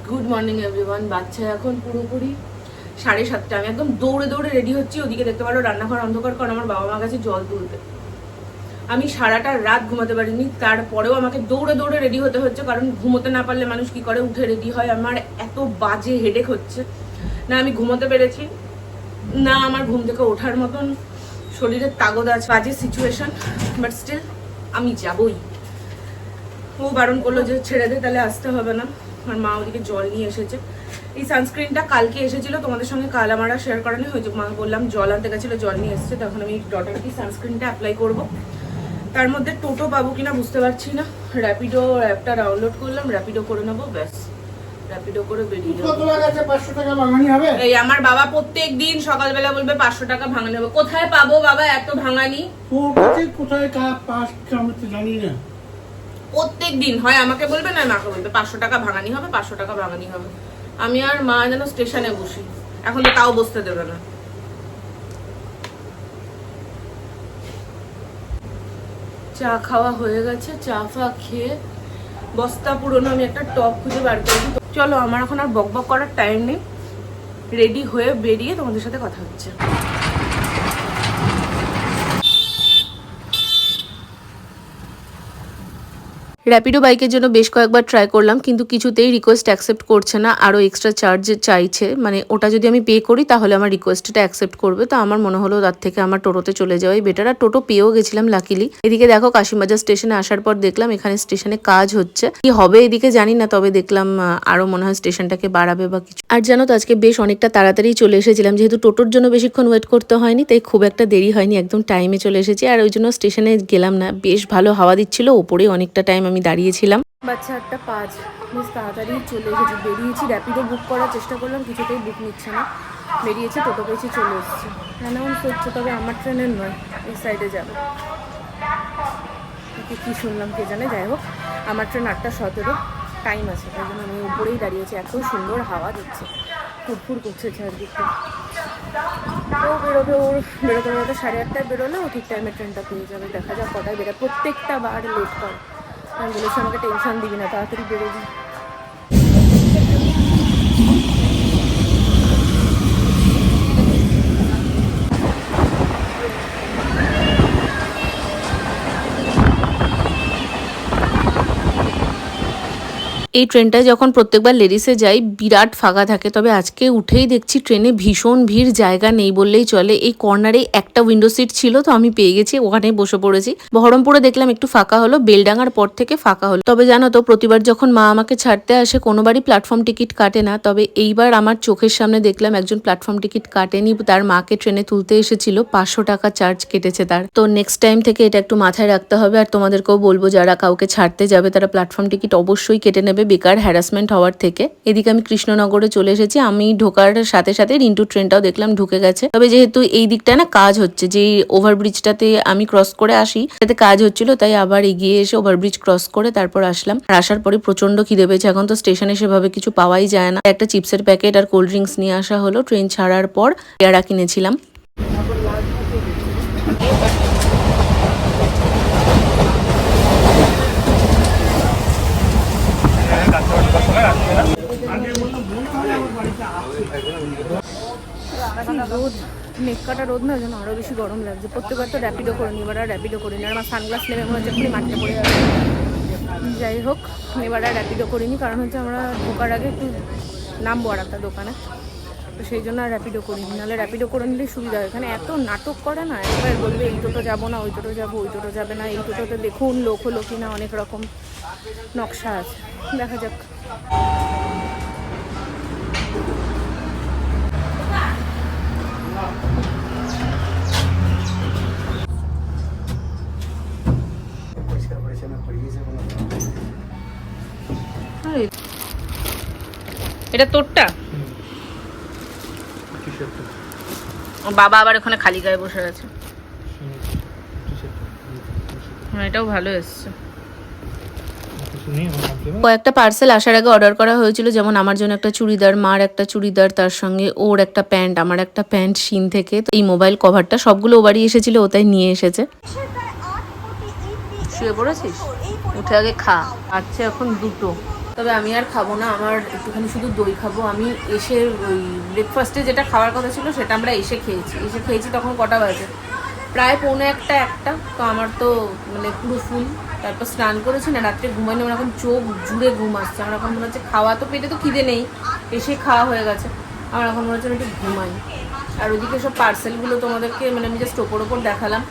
Good morning everyone. বাচ্চা এখন পুরোপুরি 7:30। আমি একদম দৌড়ে দৌড়ে রেডি হচ্ছি। ওদিকে দেখতে পারো রান্নাঘর অন্ধকার, কারণ আমার বাবা মা গেছে জল তুলতে। আমি সারাটা রাত ঘুমাতে পারিনি, তারপরেও আমাকে দৌড়ে দৌড়ে রেডি হতে হচ্ছে, কারণ ঘুমোতে না পারলে মানুষ কি করে উঠে রেডি হয়। আমার এত বাজে হেডেক হচ্ছে, না আমি ঘুমোতে পেরেছি, না আমার ঘুম থেকে ওঠার মতন শরীরের তাগদ আছে। বাজে সিচুয়েশন, বাট স্টিল আমি যাবই। ও বারণ করলো যে ছেড়ে দে, তাহলে আসতে হবে না। আর মা ওদিকে জল নিয়ে এসেছে। এই সানস্ক্রিনটা কালকে এসেছিল, তোমাদের সঙ্গে কাল আমার শেয়ার করানো হয়েছে। মা বললাম জল আনতে গেছিলো, জল নিয়ে এসেছে। তখন আমি ডটারকে সানস্ক্রিনটা অ্যাপ্লাই করব। তার মধ্যে টোটো পাবো কিনা বুঝতে পারছি না। র্যাপিডো অ্যাপটা ডাউনলোড করলাম, র্যাপিডো করে নেবো, ব্যাস র্যাপিডো করে বেরিয়ে যাবো। 500 টাকা ভাঙানি হবে। এই আমার বাবা প্রত্যেক দিন সকালবেলা বলবে 500 টাকা ভাঙানি হবে। কোথায় পাবো বাবা এত ভাঙানি? তোর কাছে কোথায় পাস আমি তো জানি না। প্রত্যেক দিন হয় আমাকে বলবে, না মাকে বলবে 500 টাকা ভাঙানি হবে, 500 টাকা ভাঙানি হবে। আমি আর মা যেন স্টেশনে বসি। এখন তো তাও বসতে দেবে না। চা খাওয়া হয়ে গেছে, চা ফা খেয়ে বস্তা পুরোনো আমি একটা টপ খুঁজে বার করেছি। চলো, আমার এখন আর বকবক করার টাইম নেই। রেডি হয়ে বেরিয়ে তোমাদের সাথে কথা হচ্ছে। র্যাপিডো বাইকের জন্য বেশ কয়েকবার ট্রাই করলাম, কিন্তু কিছুতেই রিকোয়েস্ট অ্যাকসেপ্ট করছে না। আরও এক্সট্রা চার্জ চাইছে, মানে ওটা যদি আমি পে করি তাহলে আমার রিকোয়েস্টটা অ্যাকসেপ্ট করবে। তো আমার মনে হলো তার থেকে আমার টোটোতে চলে যাওয়াই বেটার। আর টোটো পেয়েও গেছিলাম লাকিলি। এদিকে দেখো কাশিমবাজার স্টেশনে আসার পর দেখলাম এখানে স্টেশনে কাজ হচ্ছে, কি হবে এদিকে জানি না, তবে দেখলাম আরও মনে হয় স্টেশনটাকে বাড়াবে বা কিছু। আর জানো তো আজকে বেশ অনেকটা তাড়াতাড়ি চলে এসেছিলাম, যেহেতু টোটোর জন্য বেশিক্ষণ ওয়েট করতে হয়নি, তাই খুব একটা দেরি হয়নি, একদম টাইমে চলে এসেছি। আর ওই জন্য স্টেশনে গেলাম না, বেশ ভালো হাওয়া দিচ্ছিল, ওপরেই অনেকটা টাইম আমি দাঁড়িয়েছিলাম। বাচ্চা 8:05, বেশ তাড়াতাড়ি চলে এসেছি। বেরিয়েছি, র্যাপিডো বুক করার চেষ্টা করলাম, কিছুতেই বুক নিচ্ছে না। বেরিয়েছি, টোটো পেয়েছি, চলে এসেছি। অ্যানাউন্স হচ্ছে, তবে আমার ট্রেনের নয়, এই সাইডে যাবে। কি শুনলাম কে জানে। যাই হোক, আমার ট্রেন 8:17, টাইম আছে, তাই জন্য আমি উপরেই দাঁড়িয়েছি। এত সুন্দর হাওয়া দিচ্ছে, ফুরফুর করছে চারদিকটা। ও বেরোবে, ওর বেরোতে বেরোতে 8:30টায় বেরোলে ও ঠিক টাইমে ট্রেনটা পেয়ে যাবে। দেখা যাক কটায় বেরোয়, প্রত্যেকটা বার লেট করে। আমি বলেছি আমাকে টেনশন দিবি না, তাড়াতাড়ি বেরোবি। এই ট্রেনটায় যখন প্রত্যেকবার লেডিসে যাই বিরাট ফাঁকা থাকে, তবে আজকে উঠেই দেখছি ট্রেনে ভীষণ ভিড়, জায়গা নেই বললেই চলে। এই কর্নারে একটা উইন্ডো সিট ছিল, তো আমি পেয়ে গেছি, ওখানে বসে পড়েছি। বহরমপুরে দেখলাম একটু ফাঁকা হলো, বেলডাঙ্গার পর থেকে ফাঁকা হলো। তবে জানো তো, প্রতিবার যখন মা আমাকে ছাড়তে আসে কোনোবারই প্ল্যাটফর্ম টিকিট কাটে না, তবে এইবার আমার চোখের সামনে দেখলাম একজন প্ল্যাটফর্ম টিকিট কাটেনি, তার মাকে ট্রেনে তুলতে এসেছিল, 500 টাকা চার্জ কেটেছে তার। তো নেক্সট টাইম থেকে এটা একটু মাথায় রাখতে হবে। আর তোমাদেরকেও বলবো, যারা কাউকে ছাড়তে যাবে তারা প্ল্যাটফর্ম টিকিট অবশ্যই কেটে নেবে, বেকার হ্যারাসমেন্ট হওয়ার থেকে। এদিকে আমি কৃষ্ণনগরে চলে এসেছি। আমি ঢোকার সাথে সাথে রিন্টু ট্রেনটাও দেখলাম ঢুকে গেছে। তবে যেহেতু এই দিকটা না কাজ হচ্ছে, যে ওভারব্রিজটাতে আমি ক্রস করে আসি তাতে কাজ হচ্ছিল, তাই আবার এগিয়ে এসে ওভারব্রিজ ক্রস করে তারপর আসলাম। আর আসার পরে প্রচন্ড খিদে পেয়েছে। এখন তো স্টেশনে সেভাবে কিছু পাওয়াই যায় না। একটা চিপসের প্যাকেট আর কোল্ড ড্রিঙ্কস নিয়ে আসা হলো। ট্রেন ছাড়ার পর পেয়ারা কিনেছিলাম। রোদ, নেককাটা রোদ না, যেন আরও বেশি গরম লাগছে। প্রত্যেকবার তো র্যাপিডো করে নি, এবার আর র্যাপিডো করিনি। আর আমার সানগ্লাস নেমে মনে হচ্ছে এক্ষুনি মাঠে পড়ে যাবে। যাই হোক, এবার আর র্যাপিডো করিনি, কারণ হচ্ছে আমরা ঢোকার আগে একটু নামবো আর একটা দোকানে, তো সেই জন্য আর র্যাপিডো করিনি। নাহলে র্যাপিডো করে নিলেই সুবিধা হয়। এখানে এত নাটক করে না, একবার বলবে এই টোটো যাবো না, ওই টোটো যাবো, ওই টোটো যাবে না। এই টোটোতে দেখুন লোক হলো কি না, অনেক রকম নকশা আছে, দেখা যাক। এটা তোরটা? বাবা আবার ওখানে খালি গায়ে বসে আছে। এটাও ভালো এসছে। কয়েকটা পার্সেল আসার আগে অর্ডার করা হয়েছিল, যেমন আমার জন্য একটা চুড়িদার, মার একটা চুড়িদার, তার সঙ্গে ওর একটা প্যান্ট, আমার একটা প্যান্ট শিন থেকে। তো এই মোবাইল কভারটা সবগুলো ও বাড়ি এসেছিল, ও তাই নিয়ে এসেছে। শুয়ে পড়েছিস? উঠে আগে খা। আচ্ছা এখন 2টো। তবে আমি আর খাবো না, আমার একটুখানি শুধু দই খাবো। আমি এসে ওই ব্রেকফাস্টে যেটা খাওয়ার কথা ছিল সেটা আমরা এসে খেয়েছি তখন কটা বাজে, প্রায় 1:45 তো আমার তো মানে পুরো ফুল। তারপর স্নান করেছি না, রাত্রে ঘুমাইনি, আমার এখন চোখ জুড়ে ঘুম আসছে। আমার এখন মনে হচ্ছে খাওয়া তো পেটে তো খিদে নেই, এসে খাওয়া হয়ে গেছে, আমার এখন মনে হচ্ছে একটু ঘুমাই। আর ওদিকে সব পার্সেলগুলো তোমাদেরকে মানে আমি জাস্ট ওপর দেখালাম।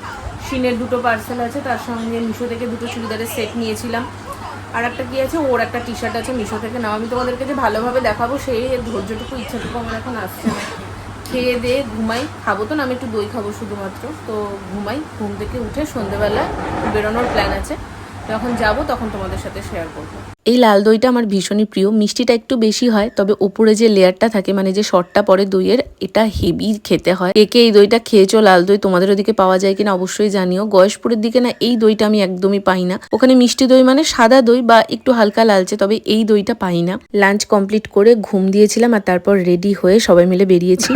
শিনের 2টো পার্সেল আছে, তার সঙ্গে মিশো থেকে 2টো চুড়িদারের সেট নিয়েছিলাম। আর একটা কি আছে, ওর একটা টি শার্ট আছে মিশো থেকে নাও। আমি তোমাদেরকে যে ভালোভাবে দেখাবো সেই ধৈর্যটুকু ইচ্ছাটুকু আমার এখন আসছে না। খেয়ে দিয়ে ঘুমাই, খাবো তো না, আমি একটু দই খাবো শুধুমাত্র, তো ঘুমাই। ঘুম থেকে উঠে সন্ধ্যেবেলা বেরোনোর প্ল্যান আছে, যখন যাব তখন তোমাদের সাথে শেয়ার করবো। এই লাল দইটা আমার ভীষণই প্রিয়, মিষ্টিটা একটু বেশি হয়, তবে ওপরে যে লেয়ারটা থাকে মানে যে শর্টটা পরে দইয়ের, এটা হেভি খেতে হয়। কে এই দইটা খেয়েছো লাল দই, তোমাদের ওদিকে পাওয়া যায় কিনা অবশ্যই জানিও। গয়েশপুরের দিকে না এই দইটা আমি একদমই পাই না, ওখানে মিষ্টি দই মানে সাদা দই বা একটু হালকা লালচে, তবে এই দইটা পাই না। লাঞ্চ কমপ্লিট করে ঘুম দিয়েছিলাম আর তারপর রেডি হয়ে সবাই মিলে বেরিয়েছি।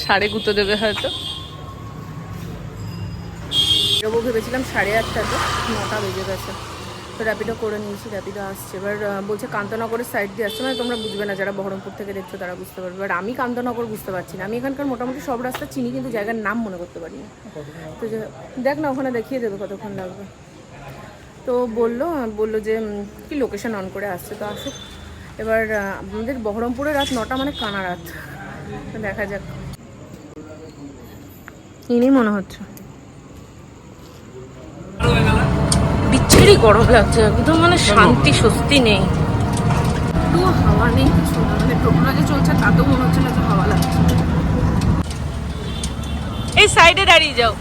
সাড়ে গুঁতো দেবে হয়তো, বেরোবো ভেবেছিলাম 8:30, 9টা বেজে গেছে। তো র্যাপিডো করে নিয়েছি, র্যাপিডো আসছে। এবার বলছে কান্তনগরের সাইড দিয়ে আসছে, মানে তোমরা বুঝবে না, যারা বহরমপুর থেকে দেখছো তারা বুঝতে পারবে। এবার আমি কান্তনগর বুঝতে পারছি না, আমি এখানকার মোটামুটি সব রাস্তা চিনি, কিন্তু জায়গার নাম মনে করতে পারি না। তো দেখ না, ওখানে দেখিয়ে দেবে কতক্ষণ লাগবে। তো বললো যে কি লোকেশন অন করে আসছে, তো আসুক। এবার আমাদের বহরমপুরে রাত 9টা মানে কানা রাত, দেখা যাক। ইনি মনে হচ্ছে, বিচ্ছিরি গরম লাগছে একদম, মানে শান্তি স্বস্তি নেই, একটু হাওয়া নেই, কিছু না। মানে টোটোটা যে চলছে তাতেও মনে হচ্ছে না যে হাওয়া লাগছে। এই সাইডে দাঁড়িয়ে যাও।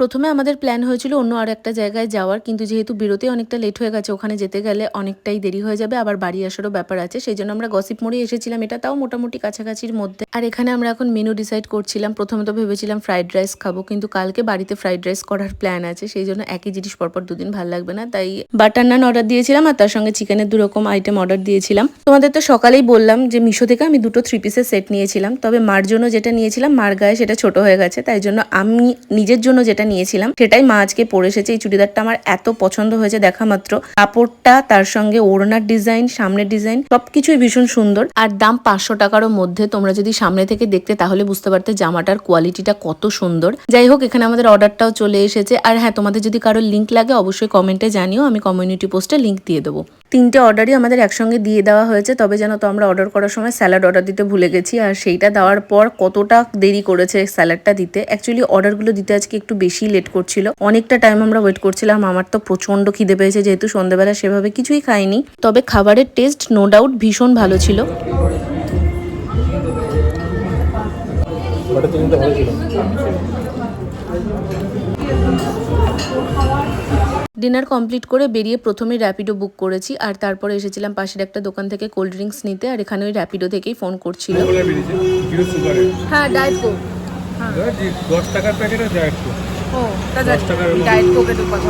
প্রথমে আমাদের প্ল্যান হয়েছিল অন্য আর একটা জায়গায় যাওয়ার, কিন্তু যেহেতু বেরোতে অনেকটা লেট হয়ে গেছে, ওখানে যেতে গেলে অনেকটাই দেরি হয়ে যাবে, আবার বাড়ি আসারও ব্যাপার আছে, সেই জন্য আমরা গসিপ মোড়ে এসেছিলাম। এটা তাও মোটামুটি কাছাকাছির মধ্যে। আর এখানে আমরা এখন মেনু ডিসাইড করছিলাম। প্রথমে তো ভেবেছিলাম ফ্রাইড রাইস খাবো, কিন্তু কালকে বাড়িতে ফ্রাইড রাইস করার প্ল্যান আছে, সেই জন্য একই জিনিস পরপর দুদিন ভালো লাগবে না, তাই বাটার নান অর্ডার দিয়েছিলাম আর তার সঙ্গে চিকেনের 2 রকম আইটেম অর্ডার দিয়েছিলাম। তোমাদের তো সকালেই বললাম যে মিশো থেকে আমি 2টো 3 পিসের সেট নিয়েছিলাম, তবে মার জন্য যেটা নিয়েছিলাম মার গায়ে সেটা ছোট হয়ে গেছে, তাই জন্য আমি নিজের জন্য যেটা নিয়েছিলাম সেটাই মা আজকে পরে এসেছে। এই চুড়িদারটা আমার এত পছন্দ হয়েছে দেখা মাত্র, কাপড়টা, তার সঙ্গে ওড়নার ডিজাইন, সামনের ডিজাইন সবকিছুই ভীষণ সুন্দর। আর দাম 500 টাকারও মধ্যে। তোমরা যদি সামনে থেকে দেখতে তাহলে বুঝতে পারতে জামাটার কোয়ালিটিটা কত সুন্দর। যাই হোক, এখানে আমাদের অর্ডারটাও চলে এসেছে। আর হ্যাঁ, তোমাদের যদি কারোর লিঙ্ক লাগে অবশ্যই কমেন্টে জানিও, আমি কমিউনিটি পোস্টে লিঙ্ক দিয়ে দেবো। 3টে অর্ডারই আমাদের একসঙ্গে দিয়ে দেওয়া হয়েছে, তবে যেন তো আমরা অর্ডার করার সময় স্যালাড অর্ডার দিতে ভুলে গেছি, আর সেইটা দেওয়ার পর কতটা দেরি করেছে স্যালাডটা দিতে। অ্যাকচুয়ালি অর্ডারগুলো দিতে আজকে একটু বেশি লেট করছিল, অনেকটা টাইম আমরা ওয়েট করছিলাম। আমার তো প্রচন্ড খিদে পেয়েছে, যেহেতু সন্ধ্যাবেলা সেভাবে কিছুই খাইনি, তবে খাবারের টেস্ট নো ডাউট ভীষণ ভালো ছিল। ডিনার কমপ্লিট করে বেরিয়ে প্রথমে র্যাপিডো বুক করেছি, আর তারপরে এসেছিলাম পাশের একটা দোকান থেকে কোল্ড ড্রিঙ্কস নিতে। আর এখানে ওই র্যাপিডো থেকেই ফোন করছিল। হ্যাঁ, ডায়েট কোক। হ্যাঁ, 10 টাকার প্যাকেট আর ডায়েট কোক। ও ডায়েট কোকের কথা।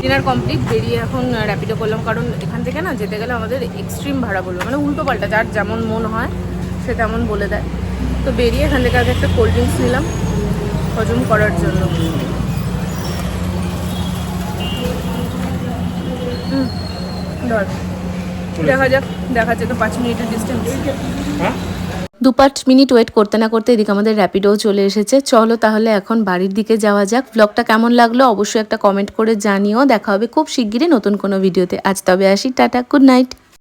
ডিনার কমপ্লিট, বেরিয়ে এখন র্যাপিডো করলাম, কারণ এখান থেকে না যেতে গেলে আমাদের এক্সট্রিম ভাড়া বলবে, মানে উল্টো পাল্টা, যার যেমন মন হয় সে তেমন বলে দেয়। তো বেরিয়ে এখান থেকে আগে একটা কোল্ড ড্রিঙ্কস নিলাম হজম করার জন্য। দেখা যাক, দেখাচ্ছে তো 5 মিনিটের ডিস্টেন্স। 2-5 মিনিট ওয়েট করতে না করতে এদিকে আমাদের র্যাপিডোও চলে এসেছে। চলো তাহলে এখন বাড়ির দিকে যাওয়া যাক। ব্লগটা কেমন লাগলো অবশ্যই একটা কমেন্ট করে জানিও। দেখা হবে খুব শিগগিরই নতুন কোনো ভিডিওতে। আজ তবে আসি, টাটা, গুড নাইট।